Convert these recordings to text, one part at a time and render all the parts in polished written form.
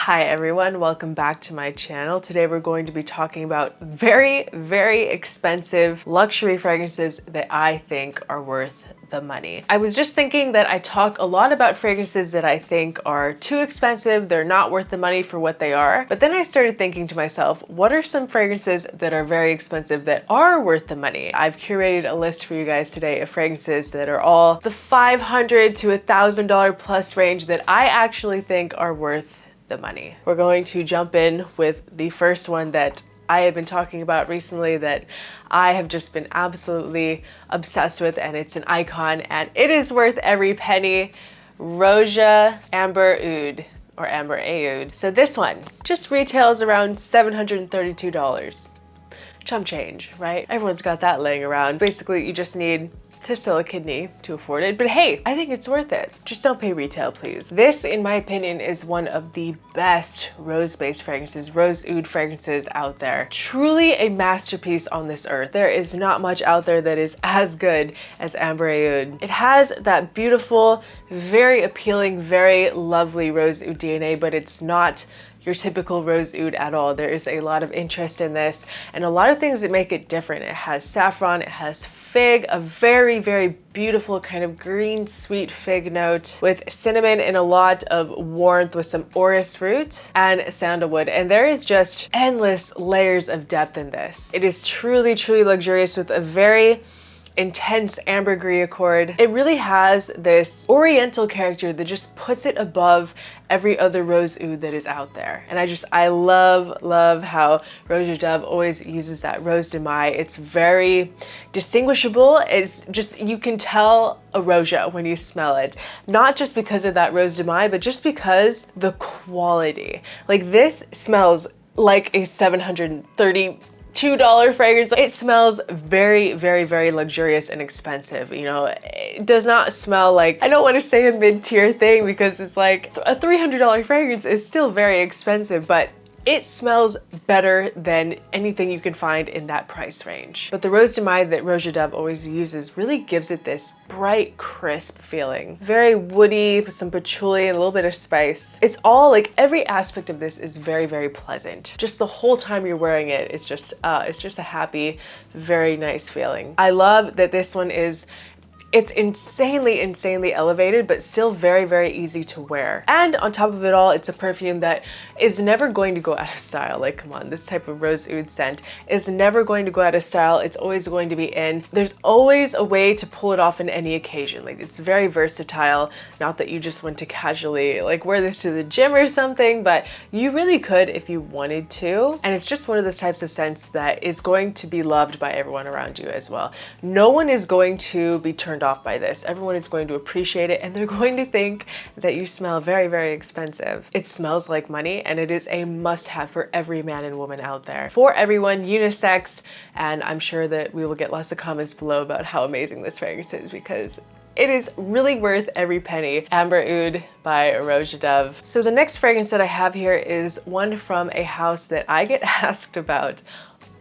Hi everyone, welcome back to my channel. Today we're going to be talking about very, very expensive luxury fragrances that I think are worth the money. I was just thinking that I talk a lot about fragrances that I think are too expensive, they're not worth the money for what they are. But then I started thinking to myself, what are some fragrances that are very expensive that are worth the money? I've curated a list for you guys today of fragrances that are all the $500 to $1,000 plus range that I actually think are worth the money. We're going to jump in with the first one that I have been talking about recently that I have just been absolutely obsessed with, and it's an icon and it is worth every penny. Roja Amber Oud, or Amber Aoud. So this one just retails around $732. Chump change, right? Everyone's got that laying around. Basically, you just need to sell a kidney to afford it, but hey, I think it's worth it. Just don't pay retail, please. This, in my opinion, is one of the best rose-based fragrances, rose oud fragrances out there. Truly a masterpiece on this earth. There is not much out there that is as good as Amber Aoud. It has that beautiful, very appealing, very lovely rose oud DNA, but it's not your typical rose oud at all. There is a lot of interest in this and a lot of things that make it different. It has saffron, it has fig, a very, very beautiful kind of green sweet fig note with cinnamon and a lot of warmth with some orris fruit and sandalwood. And there is just endless layers of depth in this. It is truly, truly luxurious with a very intense ambergris accord. It really has this oriental character that just puts it above every other rose oud that is out there. And I love how Roja Dove always uses that rose de mai. It's very distinguishable. It's just, you can tell a Roja when you smell it. Not just because of that rose de mai, but just because the quality. Like, this smells like a $732 fragrance. It smells very, very, very luxurious and expensive. You know, it does not smell like, I don't want to say a mid-tier thing because it's like a $300 fragrance is still very expensive, but it smells better than anything you can find in that price range. But the rose de mai that Roja Dove always uses really gives it this bright, crisp feeling. Very woody with some patchouli and a little bit of spice. It's all like, every aspect of this is very, very pleasant. Just the whole time you're wearing it, it's just a happy, very nice feeling. I love that this one it's insanely, insanely elevated, but still very, very easy to wear. And on top of it all, it's a perfume that is never going to go out of style. Like, come on, this type of rose oud scent is never going to go out of style. It's always going to be in. There's always a way to pull it off in any occasion. Like, it's very versatile. Not that you just want to casually like wear this to the gym or something, but you really could if you wanted to. And it's just one of those types of scents that is going to be loved by everyone around you as well. No one is going to be turned off by this. Everyone is going to appreciate it and they're going to think that you smell very, very expensive. It smells like money and it is a must-have for every man and woman out there. For everyone, unisex, and I'm sure that we will get lots of comments below about how amazing this fragrance is because it is really worth every penny. Amber Oud by Roja Dove. So the next fragrance that I have here is one from a house that I get asked about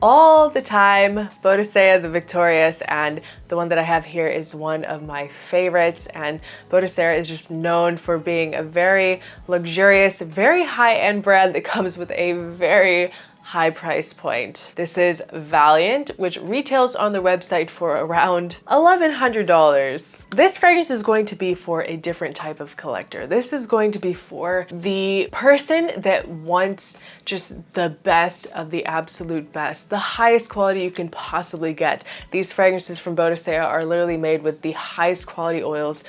all the time, Boadicea the Victorious, and the one that I have here is one of my favorites. And Boadicea is just known for being a very luxurious, very high-end brand that comes with a very high price point. This is Valiant, which retails on their website for around $1,100. This fragrance is going to be for a different type of collector. This is going to be for the person that wants just the best of the absolute best, the highest quality you can possibly get. These fragrances from Boadicea are literally made with the highest quality oils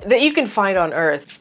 that you can find on earth.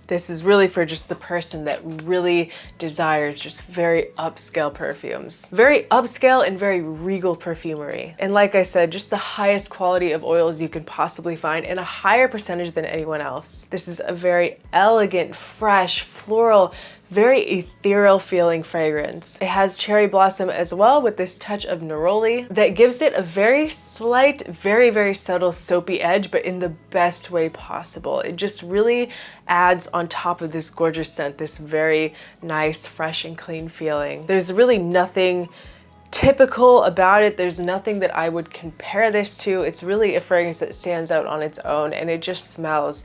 This is really for just the person that really desires just very upscale perfumes. Very upscale and very regal perfumery. And like I said, just the highest quality of oils you can possibly find and a higher percentage than anyone else. This is a very elegant, fresh, floral, very ethereal feeling fragrance. It has cherry blossom as well with this touch of neroli that gives it a very slight, very, very subtle soapy edge, but in the best way possible. It just really adds on top of this gorgeous scent, this very nice, fresh and clean feeling. There's really nothing typical about it. There's nothing that I would compare this to. It's really a fragrance that stands out on its own and it just smells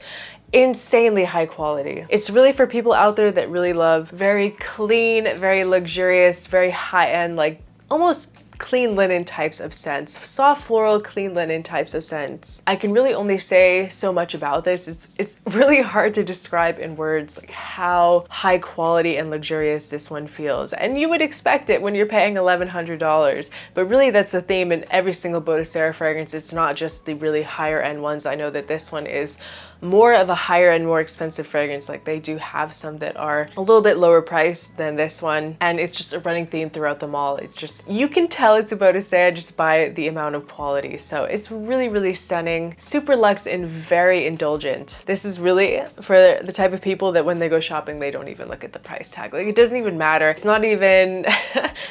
insanely high quality. It's really for people out there that really love very clean, very luxurious, very high-end, like almost clean linen types of scents, soft floral, clean linen types of scents. I can really only say so much about this. It's really hard to describe in words like how high quality and luxurious this one feels. And you would expect it when you're paying $1,100, but really that's the theme in every single Boadicea fragrance. It's not just the really higher end ones. I know that this one is more of a higher and more expensive fragrance. Like they do have some that are a little bit lower priced than this one, and it's just a running theme throughout them all. It's just, you can tell it's a Boadicea just by the amount of quality. So it's really, really stunning, super luxe and very indulgent. This is really for the type of people that when they go shopping, they don't even look at the price tag. Like it doesn't even matter. It's not even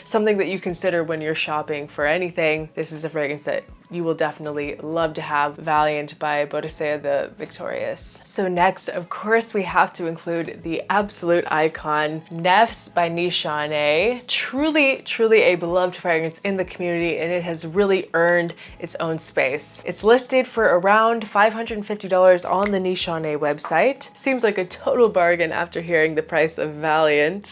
something that you consider when you're shopping for anything. This is a fragrance that you will definitely love to have. Valiant by Boadicea the Victorious. So next, of course, we have to include the absolute icon, Nefs by Nishane. Truly, truly a beloved fragrance in the community, and it has really earned its own space. It's listed for around $550 on the Nishane website. Seems like a total bargain after hearing the price of Valiant.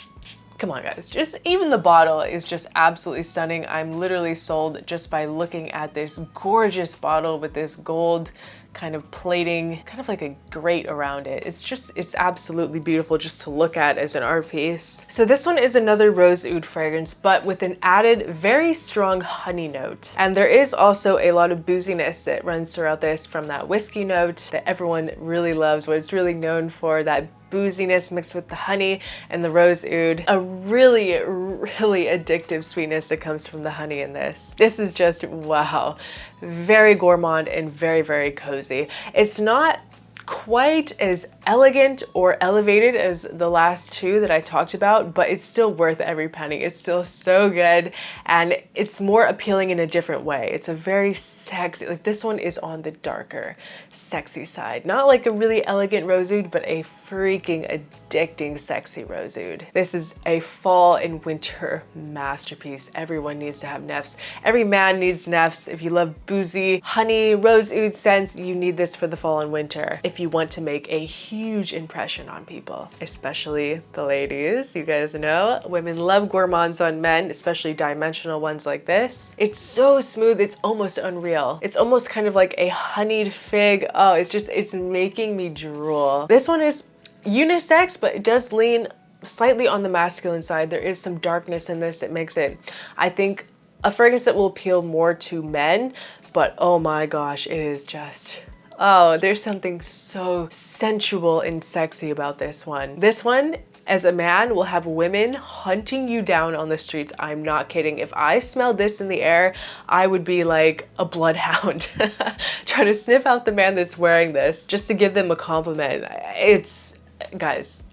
Come on guys, just even the bottle is just absolutely stunning. I'm literally sold just by looking at this gorgeous bottle with this gold kind of plating, kind of like a grate around it. It's absolutely beautiful just to look at as an art piece. So this one is another rose oud fragrance, but with an added very strong honey note. And there is also a lot of booziness that runs throughout this from that whiskey note that everyone really loves, what it's really known for, that booziness mixed with the honey and the rose oud. A really, really addictive sweetness that comes from the honey in this. This is just, wow. Very gourmand and very, very cozy. It's not quite as elegant or elevated as the last two that I talked about, but it's still worth every penny. It's still so good, and it's more appealing in a different way. It's a very sexy, like this one is on the darker, sexy side. Not like a really elegant rose oud, but a freaking addicting, sexy rose oud. This is a fall and winter masterpiece. Everyone needs to have Nefs. Every man needs Nefs. If you love boozy, honey, rose oud scents, you need this for the fall and winter. If you want to make a huge impression on people, especially the ladies. You guys know women love gourmands on men, especially dimensional ones like this. It's so smooth, it's almost unreal. It's almost kind of like a honeyed fig. Oh, it's making me drool. This one is unisex, but it does lean slightly on the masculine side. There is some darkness in this that makes it, I think, a fragrance that will appeal more to men, but oh my gosh, it is just, oh, there's something so sensual and sexy about this one. This one, as a man, will have women hunting you down on the streets. I'm not kidding. If I smelled this in the air, I would be like a bloodhound trying to sniff out the man that's wearing this just to give them a compliment. It's, guys,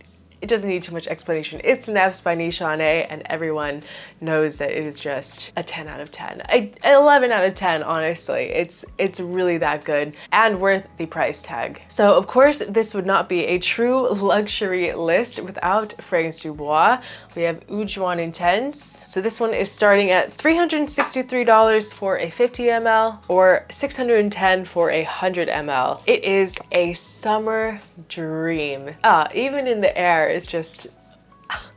it doesn't need too much explanation. It's Nefs by Nishane, and everyone knows that it is just a 10 out of 10. 11 out of 10, honestly. It's really that good and worth the price tag. So of course, this would not be a true luxury list without Fragrance du Bois. We have Oud Jaune Intense. So this one is starting at $363 for a 50 ml or $610 for a 100 ml. It is a summer dream. Even in the air, is just,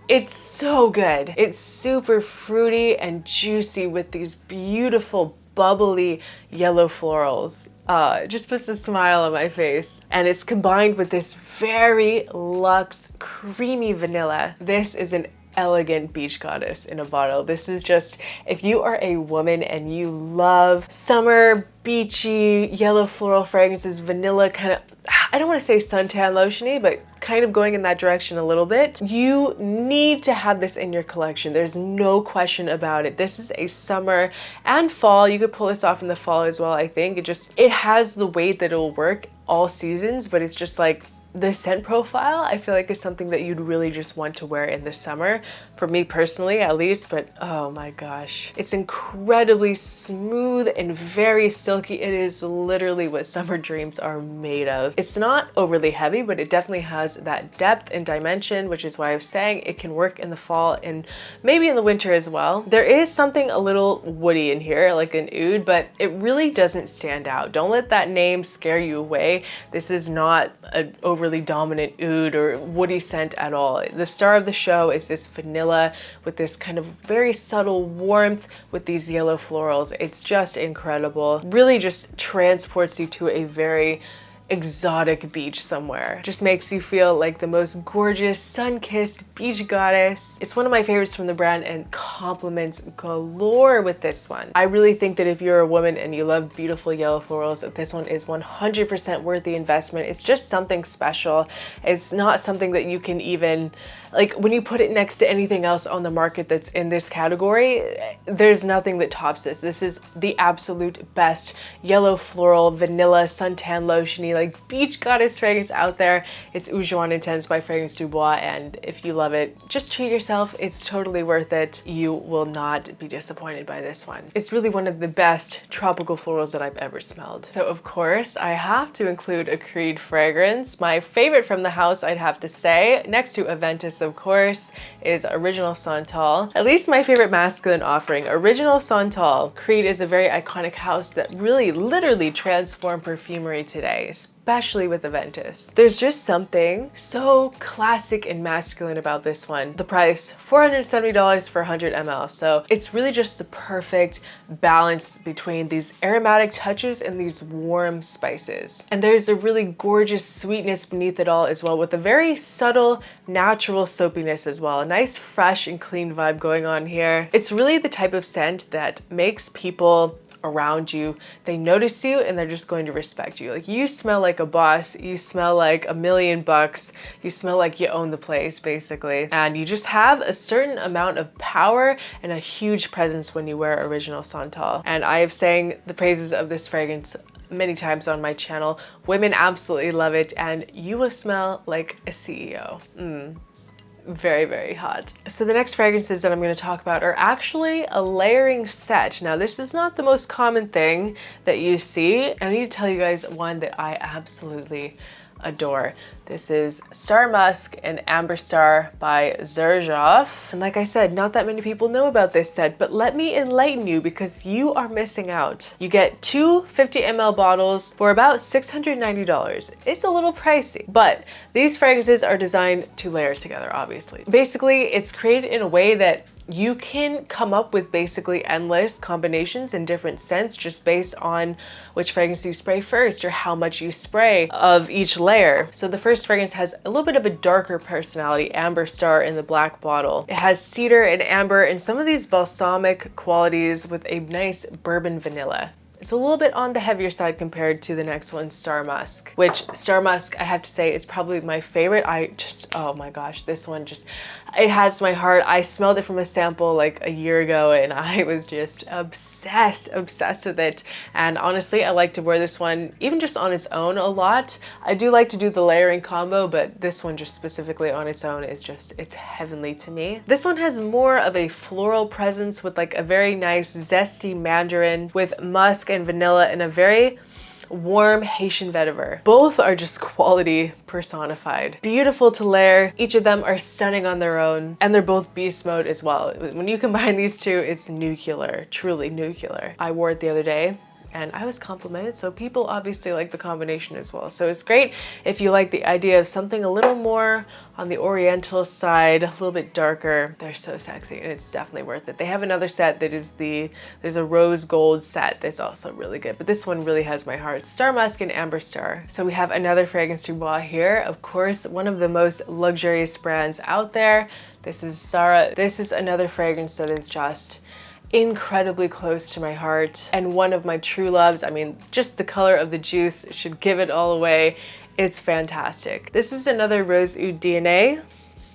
it's so good. It's super fruity and juicy with these beautiful bubbly yellow florals. It just puts a smile on my face. And it's combined with this very luxe creamy vanilla. This is an elegant beach goddess in a bottle. This is just, if you are a woman and you love summer beachy yellow floral fragrances, vanilla kind of, I don't want to say suntan lotiony, but kind of going in that direction a little bit, you need to have this in your collection. There's no question about it. This is a summer and fall. You could pull this off in the fall as well, I think. It has the weight that it'll work all seasons, but it's just like, the scent profile, I feel like, is something that you'd really just want to wear in the summer, for me personally at least, but oh my gosh. It's incredibly smooth and very silky. It is literally what summer dreams are made of. It's not overly heavy, but it definitely has that depth and dimension, which is why I was saying it can work in the fall and maybe in the winter as well. There is something a little woody in here, like an oud, but it really doesn't stand out. Don't let that name scare you away. This is not an overly overly dominant oud or woody scent at all. The star of the show is this vanilla with this kind of very subtle warmth with these yellow florals. It's just incredible. Really just transports you to a very exotic beach somewhere. Just makes you feel like the most gorgeous, sun-kissed beach goddess. It's one of my favorites from the brand and compliments galore with this one. I really think that if you're a woman and you love beautiful yellow florals, that this one is 100% worth the investment. It's just something special. It's not something that you can even, like, when you put it next to anything else on the market that's in this category, there's nothing that tops this. This is the absolute best yellow floral vanilla suntan lotiony like beach goddess fragrance out there. It's Oud Jaune Intense by Fragrance du Bois, and if you love it, just treat yourself. It's totally worth it. You will not be disappointed by this one. It's really one of the best tropical florals that I've ever smelled. So of course, I have to include a Creed fragrance. My favorite from the house, I'd have to say, next to Aventus, of course, is Original Santal. At least my favorite masculine offering, Original Santal. Creed is a very iconic house that really literally transformed perfumery today, especially with Aventus. There's just something so classic and masculine about this one. The price, $470 for 100 ml. So it's really just the perfect balance between these aromatic touches and these warm spices. And there's a really gorgeous sweetness beneath it all as well, with a very subtle, natural soapiness as well. A nice, fresh and clean vibe going on here. It's really the type of scent that makes people around you, they notice you and they're just going to respect you. Like, you smell like a boss, you smell like $1,000,000, you smell like you own the place basically. And you just have a certain amount of power and a huge presence when you wear Original Santal. And I have sang the praises of this fragrance many times on my channel. Women absolutely love it and you will smell like a CEO. Very, very hot. So the next fragrances that I'm going to talk about are actually a layering set. Now, this is not the most common thing that you see, and I need to tell you guys one that I absolutely adore. This is Star Musk and Amber Star by Xerjoff. And like I said, not that many people know about this set, but let me enlighten you because you are missing out. You get two 50 ml bottles for about $690. It's a little pricey, but these fragrances are designed to layer together, obviously. Basically, it's created in a way that you can come up with basically endless combinations in different scents just based on which fragrance you spray first or how much you spray of each layer. So the first fragrance has a little bit of a darker personality, Amber Star in the black bottle. It has cedar and amber and some of these balsamic qualities with a nice bourbon vanilla. It's a little bit on the heavier side compared to the next one, Star Musk, which Star Musk, I have to say, is probably my favorite. Oh my gosh, this one just, it has my heart. I smelled it from a sample like a year ago and I was just obsessed with it. And honestly, I like to wear this one even just on its own a lot. I do like to do the layering combo, but this one just specifically on its own is just, it's heavenly to me. This one has more of a floral presence with like a very nice zesty mandarin with musk and vanilla and a very warm Haitian vetiver. Both are just quality personified. Beautiful to layer. Each of them are stunning on their own, and they're both beast mode as well. When you combine these two, it's nuclear, truly nuclear. I wore it the other day and I was complimented, so people obviously like the combination as well. So it's great if you like the idea of something a little more on the oriental side, a little bit darker. They're so sexy and it's definitely worth it. They have another set that is there's a rose gold set that's also really good, but this one really has my heart. Star Musk and Amber Star. So we have another Fragrance du Bois here. Of course, one of the most luxurious brands out there. This is Sahraa. This is another fragrance that is just incredibly close to my heart and one of my true loves. I mean, just the color of the juice should give it all away. It's fantastic. This is another Rose Oud DNA,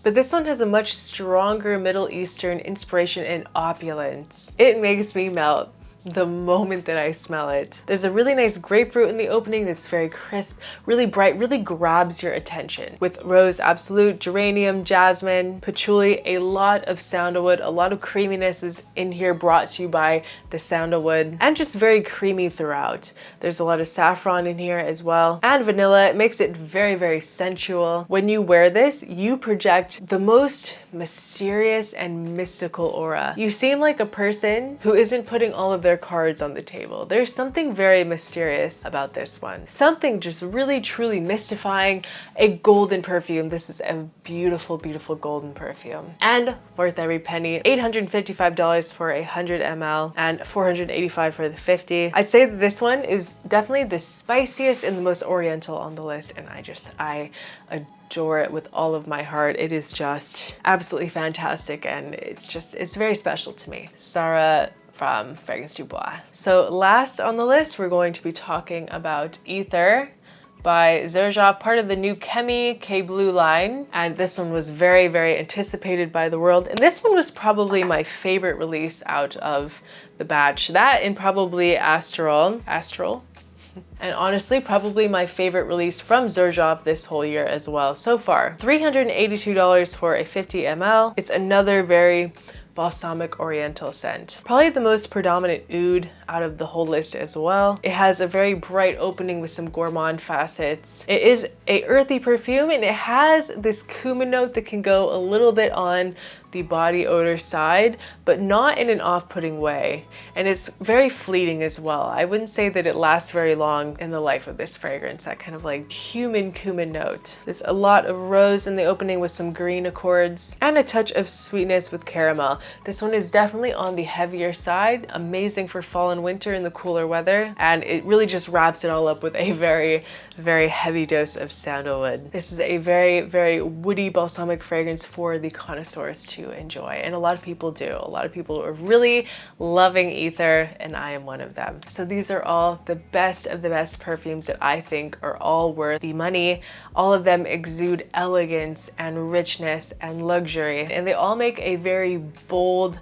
but this one has a much stronger Middle Eastern inspiration and opulence. It makes me melt the moment that I smell it. There's a really nice grapefruit in the opening that's very crisp, really bright, really grabs your attention. With rose absolute, geranium, jasmine, patchouli, a lot of sandalwood, a lot of creaminess is in here brought to you by the sandalwood, and just very creamy throughout. There's a lot of saffron in here as well, and vanilla. It makes it very, very sensual. When you wear this, you project the most mysterious and mystical aura. You seem like a person who isn't putting all of their cards on the table. There's something very mysterious about this one. Something just really truly mystifying. A golden perfume. This is a beautiful, beautiful golden perfume. And worth every penny. $855 for 100 ml and $485 for the 50. I'd say that this one is definitely the spiciest and the most oriental on the list, and I adore it with all of my heart. It is just absolutely fantastic, and it's very special to me. Sahraa from Fragrance du Bois. So last on the list, we're going to be talking about Ether by Roja, part of the new Chemi K Blue line. And this one was very, very anticipated by the world. And this one was probably my favorite release out of the batch. That and probably Astral. And honestly, probably my favorite release from Roja this whole year as well so far. $382 for a 50 ml. It's another very balsamic oriental scent. Probably the most predominant oud out of the whole list as well. It has a very bright opening with some gourmand facets. It is a earthy perfume, and it has this cumin note that can go a little bit on the body odor side, but not in an off-putting way. And it's very fleeting as well. I wouldn't say that it lasts very long in the life of this fragrance, that kind of like cumin note. There's a lot of rose in the opening with some green accords and a touch of sweetness with caramel. This one is definitely on the heavier side, amazing for fall and winter in the cooler weather, and it really just wraps it all up with a very, very heavy dose of sandalwood. This is a very, very woody balsamic fragrance for the connoisseurs to enjoy, and a lot of people do. A lot of people are really loving Ether, and I am one of them. So these are all the best of the best perfumes that I think are all worth the money. All of them exude elegance and richness and luxury, and they all make a very bold,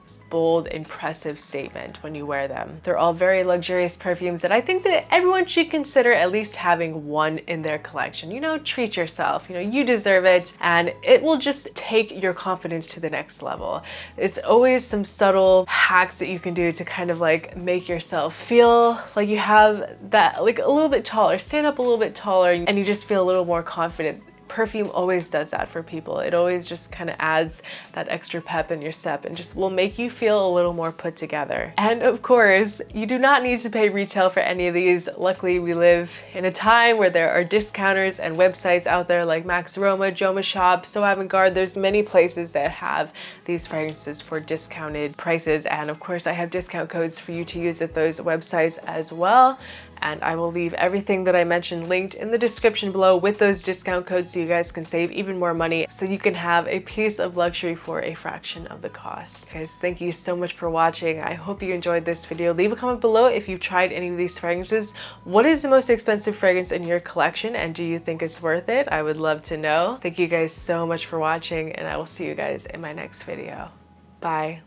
impressive statement when you wear them. They're all very luxurious perfumes that I think that everyone should consider at least having one in their collection. You know, treat yourself, you know, you deserve it, and it will just take your confidence to the next level. There's always some subtle hacks that you can do to kind of like make yourself feel like you have that, like a little bit taller, stand up a little bit taller, and you just feel a little more confident. Perfume always does that for people. It always just kind of adds that extra pep in your step and just will make you feel a little more put together. And of course, you do not need to pay retail for any of these. Luckily, we live in a time where there are discounters and websites out there like Max Aroma, Joma Shop, So Avant-Garde. There's many places that have these fragrances for discounted prices. And of course, I have discount codes for you to use at those websites as well. And I will leave everything that I mentioned linked in the description below with those discount codes so you guys can save even more money, so you can have a piece of luxury for a fraction of the cost. Guys, thank you so much for watching. I hope you enjoyed this video. Leave a comment below if you've tried any of these fragrances. What is the most expensive fragrance in your collection, and do you think it's worth it? I would love to know. Thank you guys so much for watching, and I will see you guys in my next video. Bye.